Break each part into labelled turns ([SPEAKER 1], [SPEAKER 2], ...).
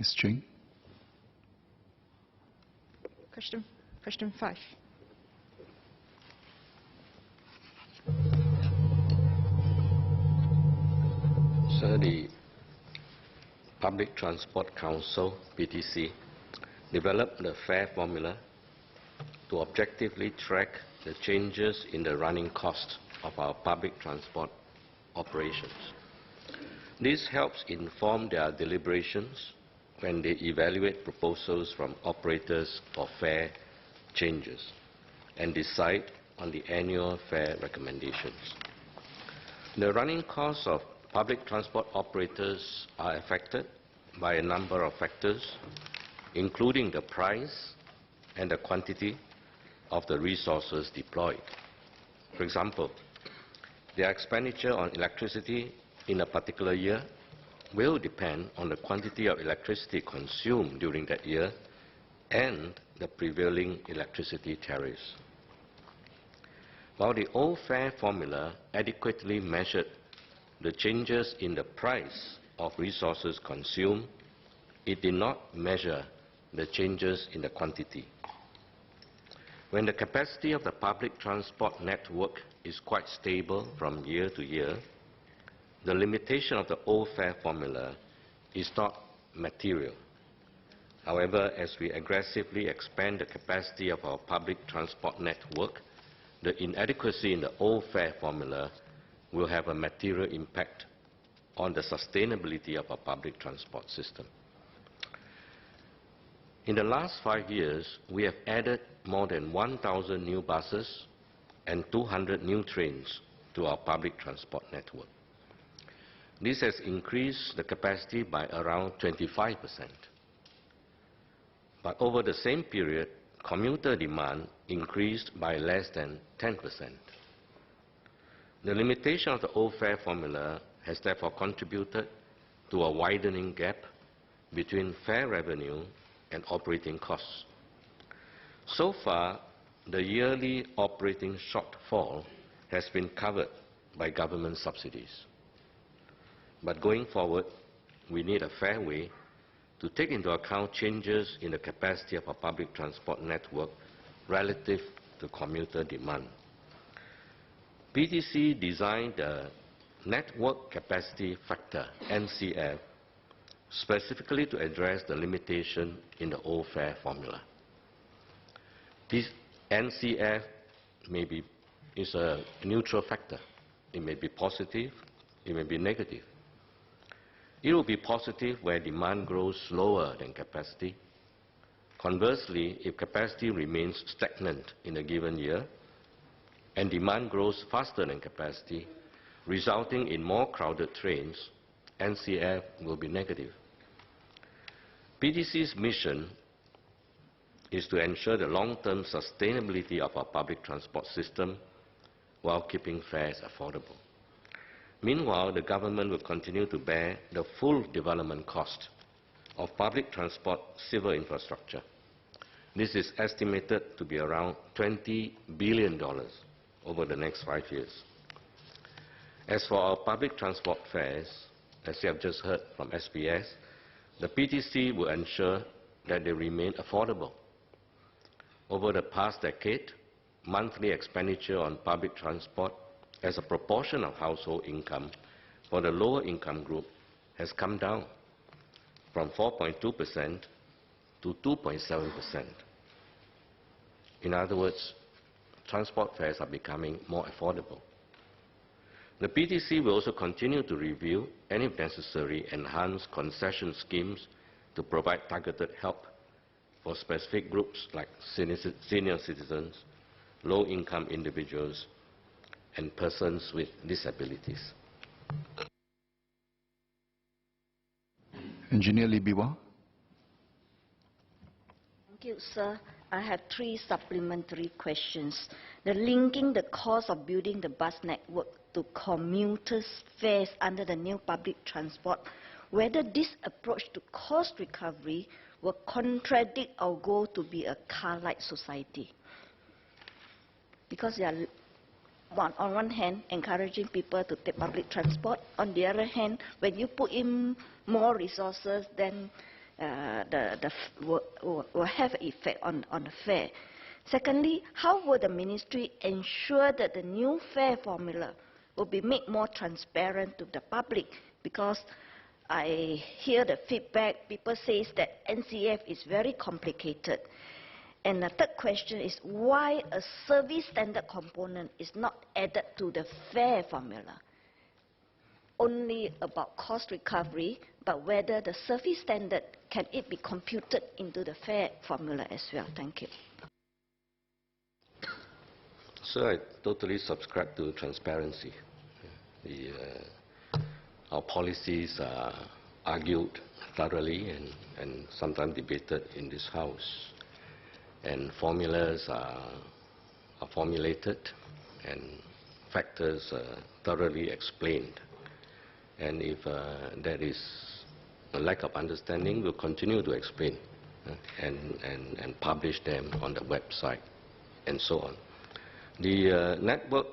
[SPEAKER 1] Ms. Ching.
[SPEAKER 2] Question 5.
[SPEAKER 3] Sir, the Public Transport Council, PTC, developed the fare formula to objectively track the changes in the running cost of our public transport operations. This helps inform their deliberations when they evaluate proposals from operators for fare changes and decide on the annual fare recommendations. The running costs of public transport operators are affected by a number of factors, including the price and the quantity of the resources deployed. For example, their expenditure on electricity in a particular year will depend on the quantity of electricity consumed during that year and the prevailing electricity tariffs. While the old fare formula adequately measured the changes in the price of resources consumed, it did not measure the changes in the quantity. When the capacity of the public transport network is quite stable from year to year, the limitation of the old fare formula is not material. However, as we aggressively expand the capacity of our public transport network, the inadequacy in the old fare formula will have a material impact on the sustainability of our public transport system. In the last 5 years, we have added more than 1,000 new buses and 200 new trains to our public transport network. This has increased the capacity by around 25%. But over the same period, commuter demand increased by less than 10%. The limitation of the old fare formula has therefore contributed to a widening gap between fare revenue and operating costs. So far, the yearly operating shortfall has been covered by government subsidies. But going forward, we need a fair way to take into account changes in the capacity of our public transport network relative to commuter demand. PTC designed the Network Capacity Factor, NCF, specifically to address the limitation in the old fare formula. This NCF is a neutral factor. It may be positive, it may be negative. It will be positive where demand grows slower than capacity. Conversely, if capacity remains stagnant in a given year and demand grows faster than capacity, resulting in more crowded trains, NCF will be negative. PTC's mission is to ensure the long-term sustainability of our public transport system while keeping fares affordable. Meanwhile, the government will continue to bear the full development cost of public transport civil infrastructure. This is estimated to be around $20 billion over the next 5 years. As for our public transport fares, as you have just heard from SPS, the PTC will ensure that they remain affordable. Over the past decade, monthly expenditure on public transport as a proportion of household income for the lower income group has come down from 4.2% to 2.7%. In other words, transport fares are becoming more affordable. The PTC will also continue to review and, if necessary, enhance concession schemes to provide targeted help for specific groups like senior citizens, low-income individuals, and persons with disabilities.
[SPEAKER 1] Engineer Lee Biwa.
[SPEAKER 4] Thank you, sir. I have 3 supplementary questions. The linking the cost of building the bus network to commuters' fares under the new public transport, whether this approach to cost recovery will contradict our goal to be a car-light society. Because they are, on one hand, encouraging people to take public transport. On the other hand, when you put in more resources, then will have an effect on the fare. Secondly, how will the ministry ensure that the new fare formula will be made more transparent to the public? Because I hear the feedback, people say that NCF is very complicated. And the third question is why a service standard component is not added to the fare formula? Only about cost recovery, but whether the service standard, can it be computed into the fare formula as well? Thank you.
[SPEAKER 3] So I totally subscribe to transparency. Our policies are argued thoroughly and sometimes debated in this House. And formulas are formulated and factors are thoroughly explained. And if there is a lack of understanding, we'll continue to explain and publish them on the website and so on. The network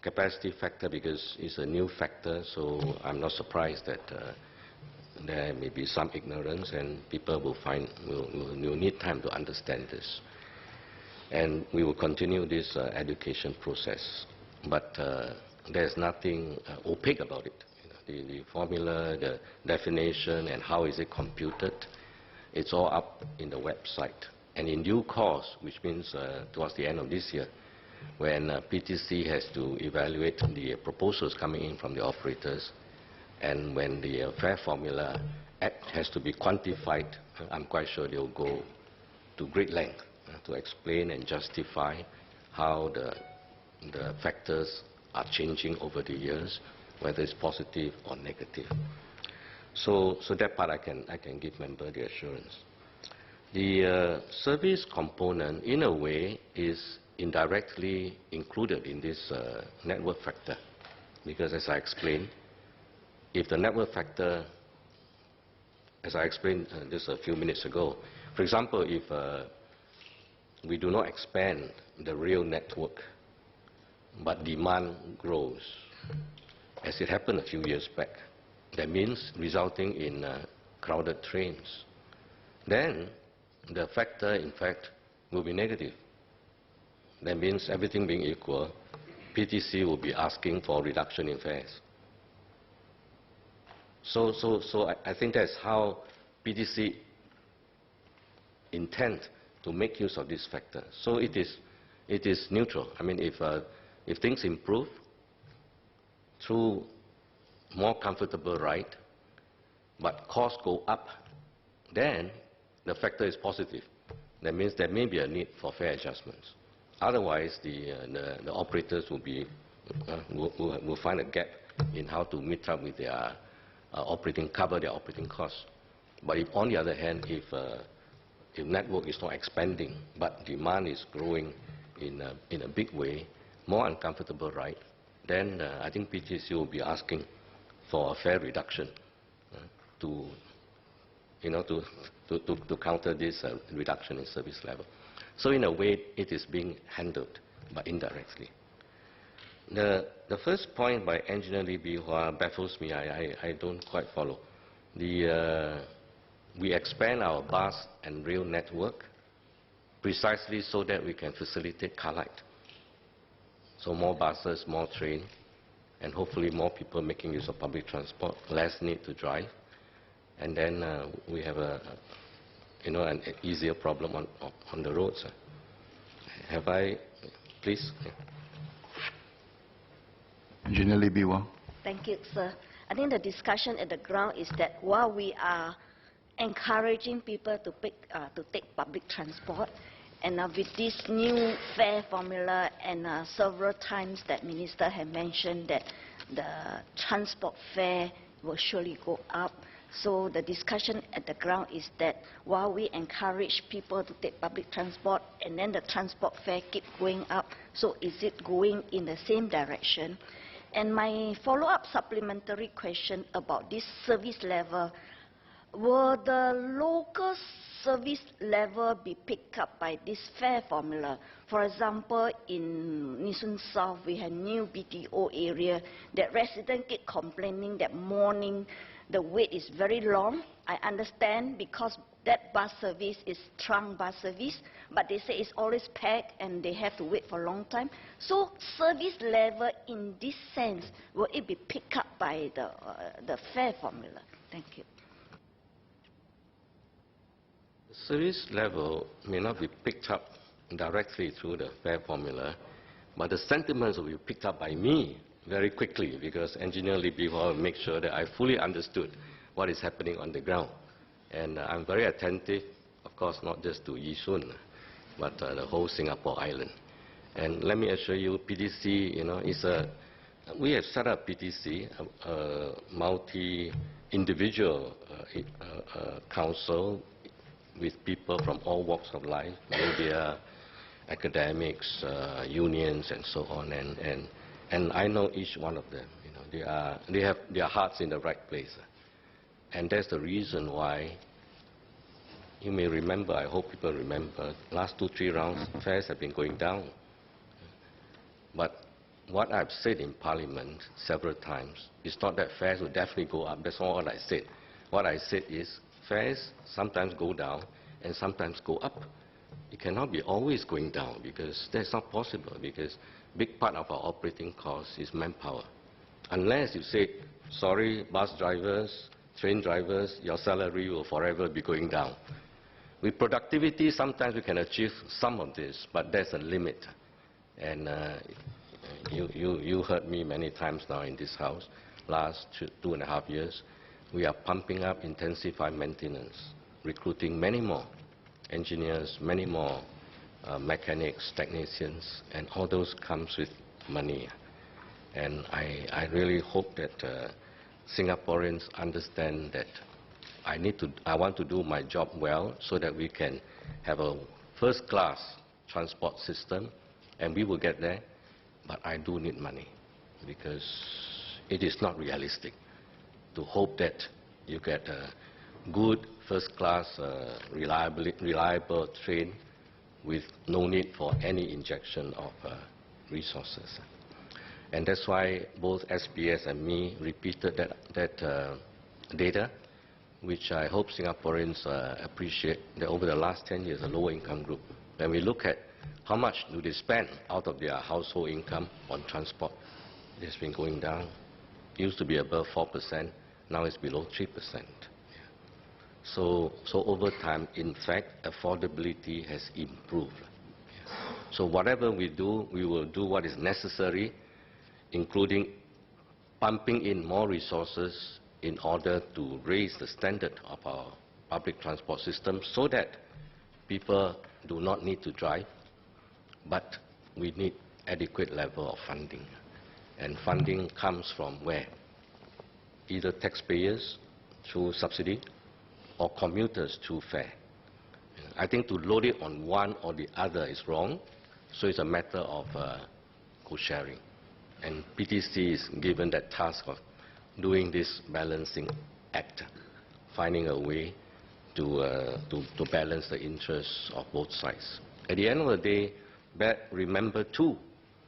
[SPEAKER 3] capacity factor, because it's a new factor, so I'm not surprised that there may be some ignorance and people will need time to understand this. And we will continue this education process. But there's nothing opaque about it. The formula, the definition, and how is it computed, it's all up in the website. And in due course, which means towards the end of this year, when PTC has to evaluate the proposals coming in from the operators, and when the fare formula has to be quantified, I'm quite sure they'll go to great length to explain and justify how the factors are changing over the years, whether it's positive or negative. So that part I can give member the assurance. The service component, in a way, is indirectly included in this network factor, because as I explained, if the network factor, as I explained just a few minutes ago, for example, if we do not expand the rail network, but demand grows, as it happened a few years back, that means resulting in crowded trains, then the factor, in fact, will be negative. That means everything being equal, PTC will be asking for a reduction in fares. So I think that's how PTC intend to make use of this factor. So it is neutral. I mean, if things improve through more comfortable ride, but costs go up, then the factor is positive. That means there may be a need for fare adjustments. Otherwise, the operators will find a gap in how to meet up with their cover their operating costs. But if, on the other hand, if network is not expanding, but demand is growing in a big way, more uncomfortable ride, then I think PTC will be asking for a fare reduction to counter this reduction in service level. So in a way, it is being handled, but indirectly. The first point by Engineer Lee Bee Hua baffles me. I don't quite follow. We expand our bus and rail network precisely so that we can facilitate car light. So more buses, more train, and hopefully more people making use of public transport, less need to drive. And then we have an easier problem on the roads. Have I, please?
[SPEAKER 1] Engineer Lee Bee Hua.
[SPEAKER 4] Thank you, sir. I think the discussion at the ground is that while we are encouraging people to take public transport, and with this new fare formula, and several times that Minister had mentioned that the transport fare will surely go up. So the discussion at the ground is that while we encourage people to take public transport and then the transport fare keep going up, so is it going in the same direction? And my follow-up supplementary question about this service level, will the local service level be picked up by this fare formula? For example, in Nee Soon South, we have new BTO area that residents keep complaining that morning The wait is very long. I understand because that bus service is trunk bus service, but they say it's always packed and they have to wait for a long time. So service level in this sense, will it be picked up by the fare formula? Thank you.
[SPEAKER 3] The service level may not be picked up directly through the fare formula, but the sentiments will be picked up by me very quickly, because Engineer Lee Bee will make sure that I fully understood what is happening on the ground. And I'm very attentive, of course, not just to Yishun, but the whole Singapore island. And let me assure you, PTC, we have set up PTC, a multi-individual council with people from all walks of life, media, academics, unions, and so on. And I know each one of them. They have their hearts in the right place. And that's the reason why, you may remember, I hope people remember, last 2-3 rounds, fares have been going down. But what I've said in Parliament several times is not that fares will definitely go up. That's not what I said. What I said is fares sometimes go down and sometimes go up. It cannot be always going down, because that's not possible, because big part of our operating cost is manpower. Unless you say, sorry, bus drivers, train drivers, your salary will forever be going down. With productivity, sometimes we can achieve some of this, but there's a limit. And you heard me many times now in this house, last 2.5 years, we are pumping up intensified maintenance, recruiting many more engineers, many more mechanics, technicians, and all those comes with money. And I really hope that Singaporeans understand that I want to do my job well so that we can have a first-class transport system, and we will get there. But I do need money, because it is not realistic to hope that you get a good first-class, reliable train with no need for any injection of resources. And that's why both SPS and me repeated that data, which I hope Singaporeans appreciate, that over the last 10 years, a lower income group, when we look at how much do they spend out of their household income on transport, it's been going down. It used to be above 4%, now it's below 3%. So over time, in fact, affordability has improved. So whatever we do, we will do what is necessary, including pumping in more resources in order to raise the standard of our public transport system, so that people do not need to drive, but we need adequate level of funding. And funding comes from where? Either taxpayers through subsidy, or commuters through fare. I think to load it on one or the other is wrong, so it's a matter of co-sharing. And PTC is given that task of doing this balancing act, finding a way to balance the interests of both sides. At the end of the day, remember too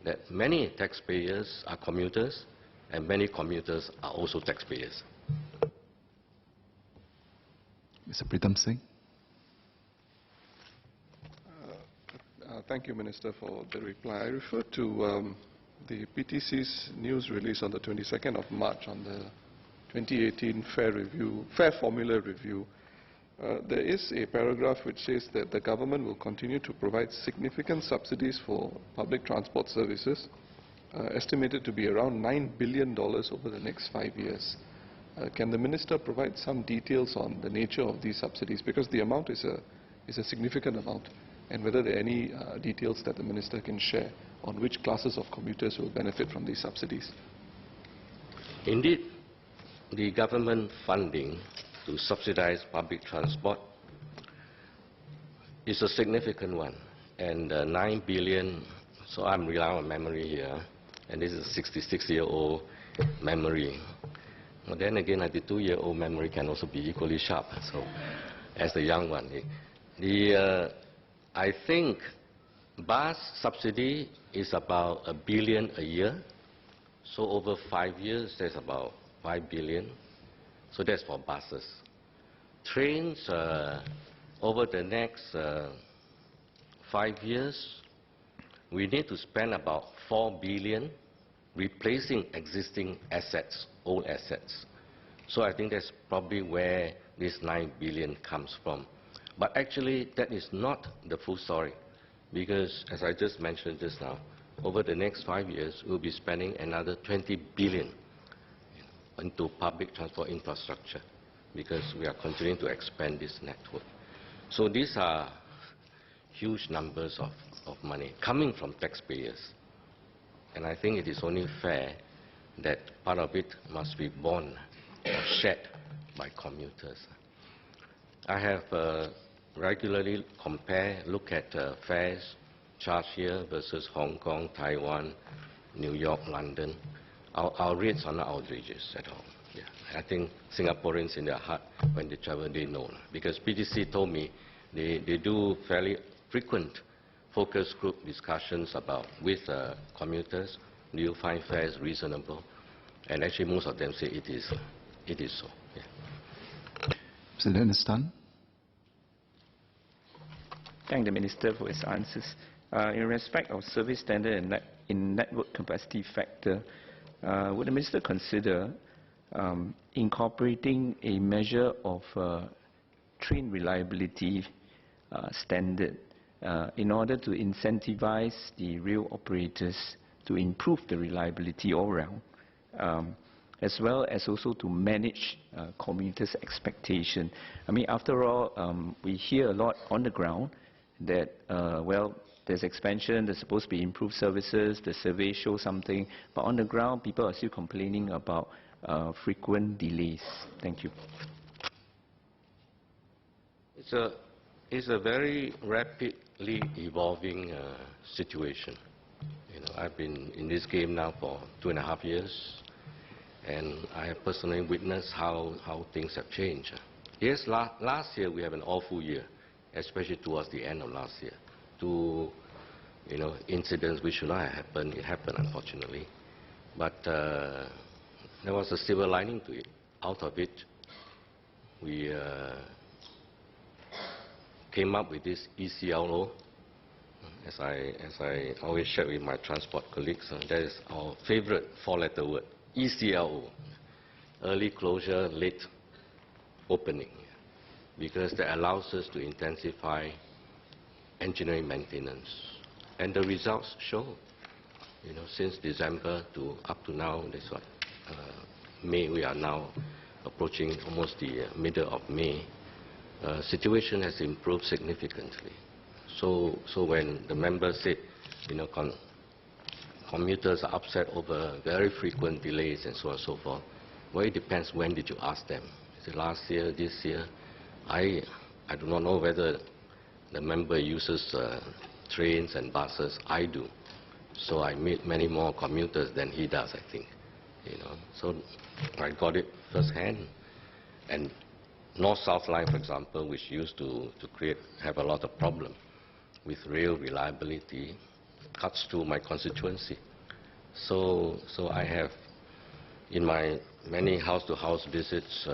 [SPEAKER 3] that many taxpayers are commuters, and many commuters are also taxpayers.
[SPEAKER 1] Mr. Pritam Singh.
[SPEAKER 5] Thank you, Minister, for the reply. I refer to the PTC's news release on the 22nd of March on the 2018 fare formula review. There is a paragraph which says that the government will continue to provide significant subsidies for public transport services, estimated to be around $9 billion over the next 5 years. Can the Minister provide some details on the nature of these subsidies? Because the amount is a significant amount, and whether there are any details that the Minister can share on which classes of commuters will benefit from these subsidies.
[SPEAKER 3] Indeed, the government funding to subsidize public transport is a significant one. And 9 billion, so I'm relying on memory here, and this is a 66-year-old memory. But then again, 92-year-old memory can also be equally sharp, so as the young one. I think bus subsidy is about $1 billion a year, so over 5 years, there's about 5 billion. So that's for buses. Trains, over the next 5 years, we need to spend about 4 billion replacing existing assets, old assets. So I think that's probably where this 9 billion comes from. But actually, that is not the full story, because as I just mentioned just now, over the next 5 years, we'll be spending another 20 billion into public transport infrastructure, because we are continuing to expand this network. So these are huge numbers of money coming from taxpayers. And I think it is only fair that part of it must be borne or shared by commuters. I have regularly look at fares charged here versus Hong Kong, Taiwan, New York, London. Our rates are not outrageous at all. Yeah. I think Singaporeans in their heart, when they travel, they know. Because PTC told me they do fairly frequent focus group discussions with commuters. Do you find fares reasonable? And actually, most of them say it is so. Yeah.
[SPEAKER 1] Mr. Dennis Tan.
[SPEAKER 6] Thank the Minister for his answers. In respect of service standard and in network capacity factor, would the Minister consider incorporating a measure of train reliability standard in order to incentivize the rail operators to improve the reliability all around, as well as also to manage commuters' expectation? I mean, after all, we hear a lot on the ground that, well, there's expansion, there's supposed to be improved services, the survey shows something, but on the ground, people are still complaining about frequent delays. Thank you.
[SPEAKER 3] It's a very rapidly evolving situation. You know, I've been in this game now for 2.5 years, and I have personally witnessed how things have changed. Yes, last year we have an awful year, especially towards the end of last year. Two, incidents which should not have happened, it happened unfortunately. But there was a silver lining to it. Out of it, we came up with this ECLO. As I always share with my transport colleagues, that is our favorite 4-letter word, ECLO, early closure, late opening, because that allows us to intensify engineering maintenance. And the results show, since December to up to now, that's what, May, we are now approaching almost the middle of May. Situation has improved significantly. So when the member said, commuters are upset over very frequent delays and so on and so forth, well, it depends when did you ask them. Is it last year, this year? I do not know whether the member uses trains and buses. I do. So I meet many more commuters than he does, I think. So I got it firsthand. And North-South line, for example, which used to have a lot of problem with rail reliability, cuts through my constituency. So I have, in my many house-to-house visits,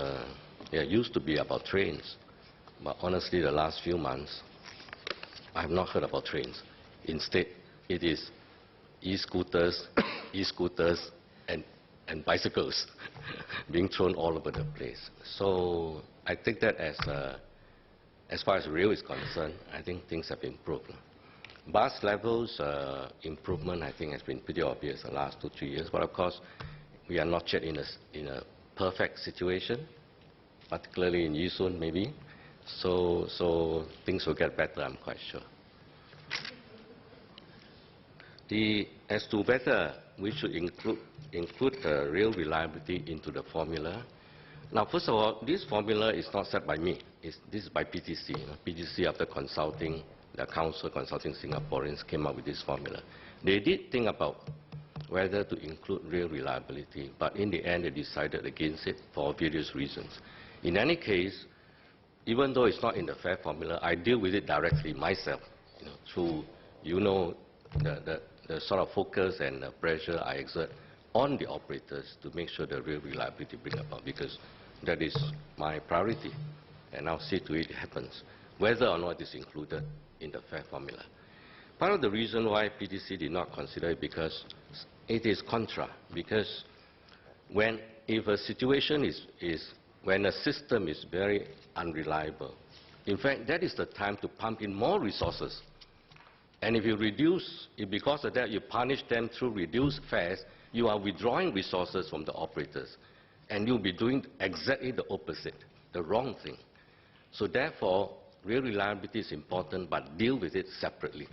[SPEAKER 3] it used to be about trains. But honestly, the last few months, I have not heard about trains. Instead, it is e-scooters, and bicycles being thrown all over the place. So I think that as far as rail is concerned, I think things have improved. Bus levels improvement, I think, has been pretty obvious the last 2-3 years. But of course, we are not yet in a perfect situation, particularly in Yisun, maybe. So things will get better, I'm quite sure. As to whether we should include rail reliability into the formula. Now, first of all, this formula is not set by me. This is by PTC. PTC, after consulting the council, consulting Singaporeans, came up with this formula. They did think about whether to include rail reliability, but in the end, they decided against it for various reasons. In any case, even though it's not in the fare formula, I deal with it directly myself, through, the sort of focus and the pressure I exert on the operators to make sure the rail reliability bring about, because That is my priority, and I'll see to it happens, whether or not it is included in the fare formula. Part of the reason why PTC did not consider it because it is contra, because if a situation when a system is very unreliable, in fact, that is the time to pump in more resources. And if you reduce, if because of that you punish them through reduced fares, you are withdrawing resources from the operators. And you'll be doing exactly the opposite, the wrong thing. So therefore, real reliability is important, but deal with it separately.